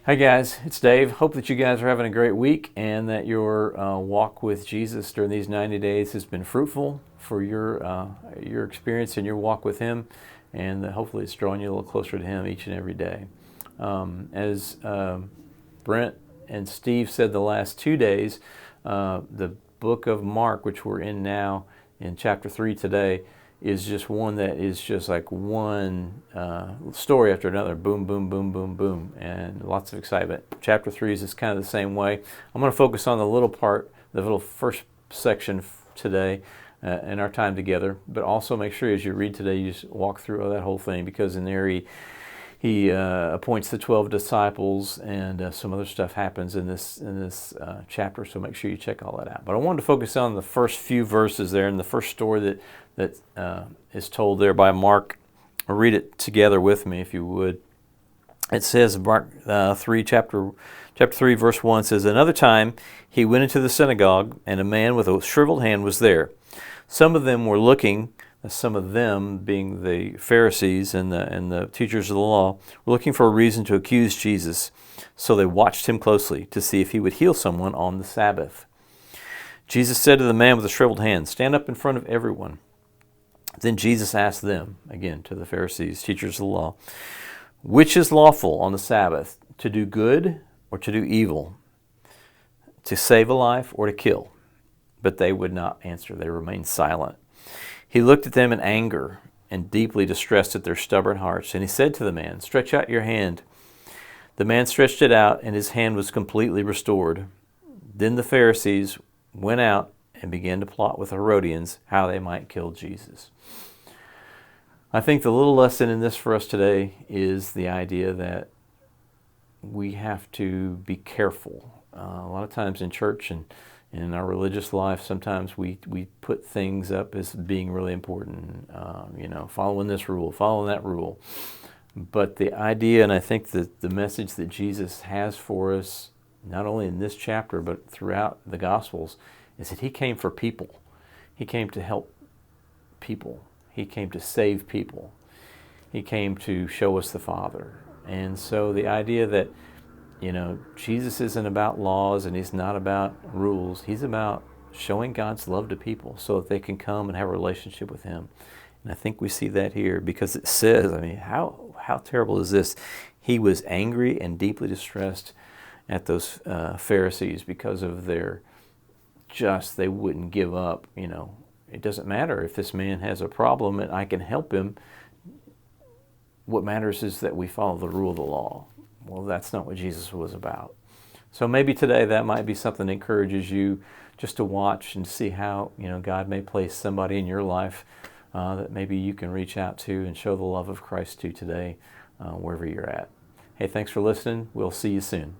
Hey guys, it's Dave. Hope that you guys are having a great week and that your walk with Jesus during these 90 days has been fruitful for your experience and your walk with Him, and that hopefully it's drawing you a little closer to Him each and every day. As Brent and Steve said the last 2 days, the book of Mark, which we're in now in chapter 3 today, is just one that is just like one story after another. Boom, boom, boom, boom, boom, and lots of excitement. Chapter 3 is just kind of the same way. I'm going to focus on the little part, the little first section today in our time together, but also make sure as you read today, you just walk through that whole thing, because in there he appoints the 12 disciples, and some other stuff happens in this chapter, so make sure you check all that out. But I wanted to focus on the first few verses there, and the first story that is told there by Mark. I'll read it together with me, if you would. It says, Mark 3, chapter 3, verse 1 says, "Another time he went into the synagogue, and a man with a shriveled hand was there. Some of them were looking," some of them being the Pharisees and the teachers of the law, "were looking for a reason to accuse Jesus. So they watched him closely to see if he would heal someone on the Sabbath. Jesus said to the man with the shriveled hand, 'Stand up in front of everyone.' Then Jesus asked them," again to the Pharisees, teachers of the law, "which is lawful on the Sabbath, to do good or to do evil, to save a life or to kill?" But they would not answer. They remained silent. He looked at them in anger and deeply distressed at their stubborn hearts. And he said to the man, "Stretch out your hand." The man stretched it out, and his hand was completely restored. Then the Pharisees went out and began to plot with the Herodians how they might kill Jesus. I think the little lesson in this for us today is the idea that we have to be careful. A lot of times in church and in our religious life, sometimes we put things up as being really important, following this rule, following that rule. But the idea, and I think that the message that Jesus has for us, not only in this chapter, but throughout the Gospels, is that He came for people. He came to help people. He came to save people. He came to show us the Father. And so the idea that Jesus isn't about laws and He's not about rules. He's about showing God's love to people so that they can come and have a relationship with Him. And I think we see that here, because it says, how terrible is this? He was angry and deeply distressed at those Pharisees because of their they wouldn't give up. It doesn't matter if this man has a problem and I can help him. What matters is that we follow the rule of the law. Well, that's not what Jesus was about. So maybe today that might be something that encourages you just to watch and see how God may place somebody in your life that maybe you can reach out to and show the love of Christ to today, wherever you're at. Hey, thanks for listening. We'll see you soon.